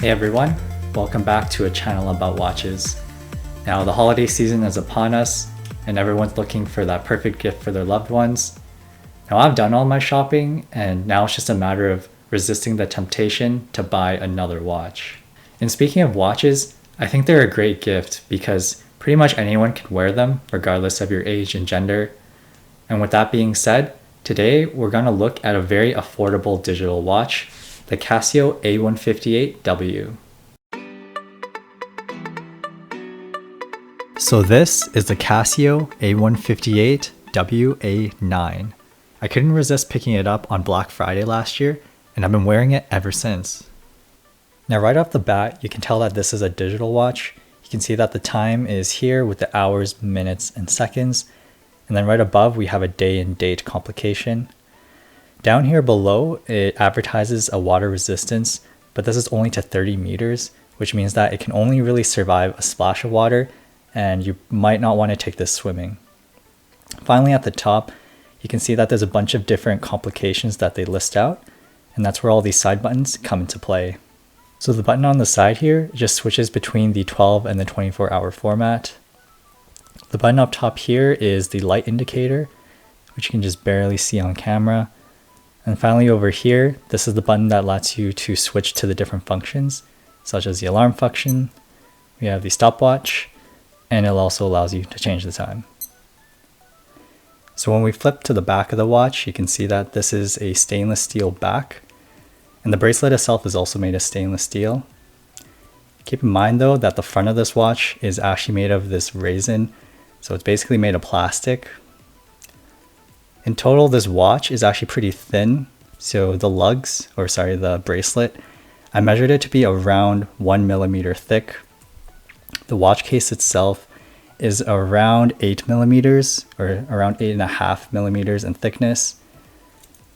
Hey everyone, welcome back to a channel about watches. Now the holiday season is upon us and everyone's looking for that perfect gift for their loved ones. Now I've done all my shopping and now it's just a matter of resisting the temptation to buy another watch. And speaking of watches, I think they're a great gift because pretty much anyone can wear them regardless of your age and gender. And with that being said, today we're going to look at a very affordable digital watch, the Casio A158W. So this is the Casio A158W-A9. I couldn't resist picking it up on Black Friday last year, and I've been wearing it ever since. Now right off the bat, you can tell that this is a digital watch. You can see that the time is here with the hours, minutes, and seconds. And then right above, we have a day and date complication. Down here below, it advertises a water resistance, but this is only to 30 meters, which means that it can only really survive a splash of water, and you might not want to take this swimming. Finally, at the top, you can see that there's a bunch of different complications that they list out, and that's where all these side buttons come into play. So the button on the side here just switches between the 12 and the 24-hour format. The button up top here is the light indicator, which you can just barely see on camera. And finally over here, this is the button that lets you to switch to the different functions, such as the alarm function. We have the stopwatch, and it also allows you to change the time. So when we flip to the back of the watch, you can see that this is a stainless steel back, and the bracelet itself is also made of stainless steel. Keep in mind though that the front of this watch is actually made of this resin, so it's basically made of plastic. In total, this watch is actually pretty thin. So the bracelet, I measured it to be around 1 millimeter thick. The watch case itself is around 8 millimeters or around 8.5 millimeters in thickness.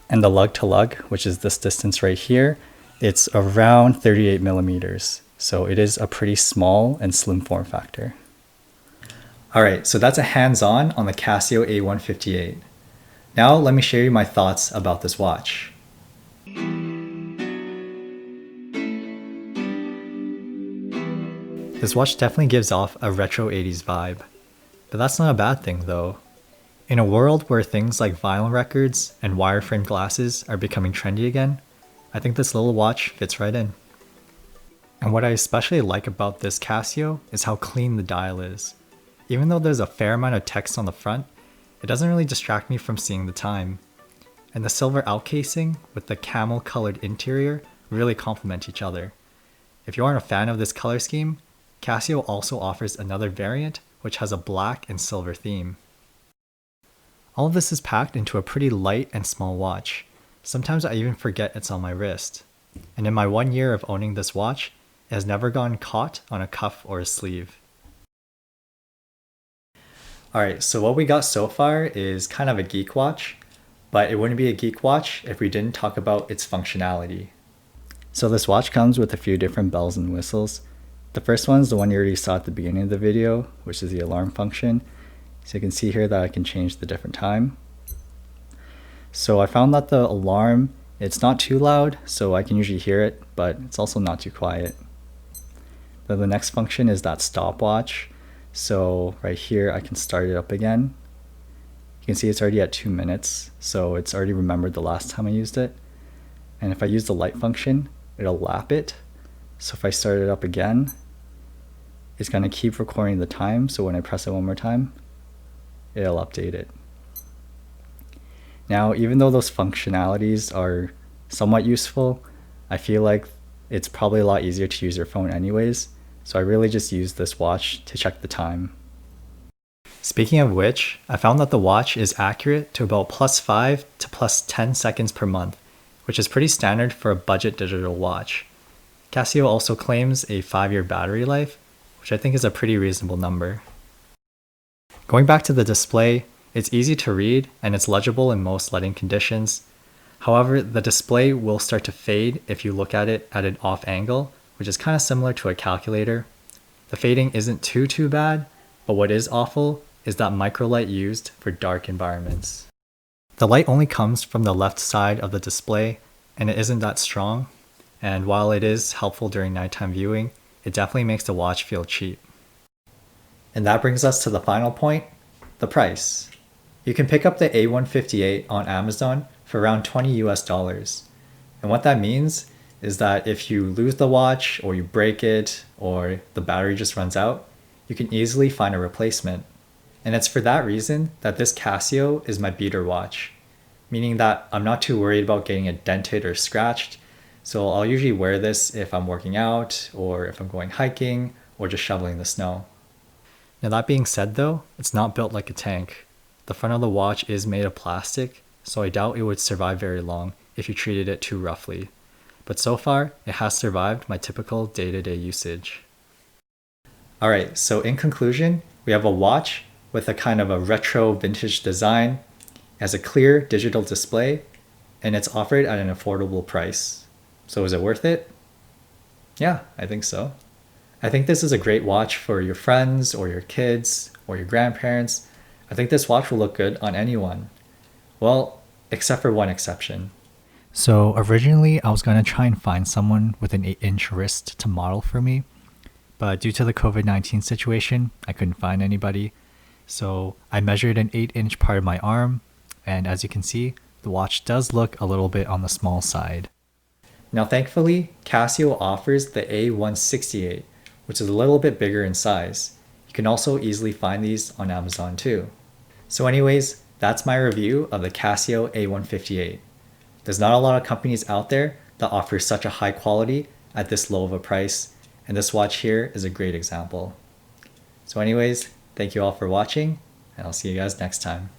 And the lug to lug, which is this distance right here, it's around 38 millimeters. So it is a pretty small and slim form factor. All right, so that's a hands-on on the Casio A158. Now let me share you my thoughts about this watch. This watch definitely gives off a retro 80s vibe, but that's not a bad thing though. In a world where things like vinyl records and wireframe glasses are becoming trendy again, I think this little watch fits right in. And what I especially like about this Casio is how clean the dial is. Even though there's a fair amount of text on the front, it doesn't really distract me from seeing the time. And the silver outcasing with the camel colored interior really complement each other. If you aren't a fan of this color scheme, Casio also offers another variant which has a black and silver theme. All of this is packed into a pretty light and small watch. Sometimes I even forget it's on my wrist. And in my 1 year of owning this watch, it has never gotten caught on a cuff or a sleeve. Alright, so what we got so far is kind of a geek watch, but it wouldn't be a geek watch if we didn't talk about its functionality. So this watch comes with a few different bells and whistles. The first one is the one you already saw at the beginning of the video, which is the alarm function. So you can see here that I can change the different time. So I found that the alarm, it's not too loud, so I can usually hear it, but it's also not too quiet. Then the next function is that stopwatch. So right here, I can start it up again. You can see it's already at 2 minutes, so it's already remembered the last time I used it. And if I use the light function, it'll lap it. So if I start it up again, it's gonna keep recording the time. So when I press it one more time, it'll update it. Now, even though those functionalities are somewhat useful, I feel like it's probably a lot easier to use your phone anyways. So I really just use this watch to check the time. Speaking of which, I found that the watch is accurate to about +5 to +10 seconds per month, which is pretty standard for a budget digital watch. Casio also claims a 5-year battery life, which I think is a pretty reasonable number. Going back to the display, it's easy to read and it's legible in most lighting conditions. However, the display will start to fade if you look at it at an off angle, which is kind of similar to a calculator. The fading isn't too bad, but what is awful is that microlight used for dark environments. The light only comes from the left side of the display, and it isn't that strong. And while it is helpful during nighttime viewing, it definitely makes the watch feel cheap. And that brings us to the final point, the price. You can pick up the A158 on Amazon for around $20 US. And what that means is that if you lose the watch or you break it or the battery just runs out, you can easily find a replacement. And it's for that reason that this Casio is my beater watch, meaning that I'm not too worried about getting it dented or scratched. So I'll usually wear this if I'm working out or if I'm going hiking or just shoveling the snow. Now that being said though, it's not built like a tank. The front of the watch is made of plastic, so I doubt it would survive very long if you treated it too roughly. But so far, it has survived my typical day-to-day usage. Alright, so in conclusion, we have a watch with a kind of a retro vintage design, has a clear digital display, and it's offered at an affordable price. So is it worth it? Yeah, I think so. I think this is a great watch for your friends or your kids or your grandparents. I think this watch will look good on anyone. Well, except for one exception. So originally I was going to try and find someone with an 8-inch wrist to model for me, but due to the COVID-19 situation, I couldn't find anybody. So I measured an 8-inch part of my arm, and as you can see, the watch does look a little bit on the small side. Now thankfully, Casio offers the A158, which is a little bit bigger in size. You can also easily find these on Amazon too. So anyways, that's my review of the Casio A158. There's not a lot of companies out there that offer such a high quality at this low of a price, and this watch here is a great example. So anyways, thank you all for watching, and I'll see you guys next time.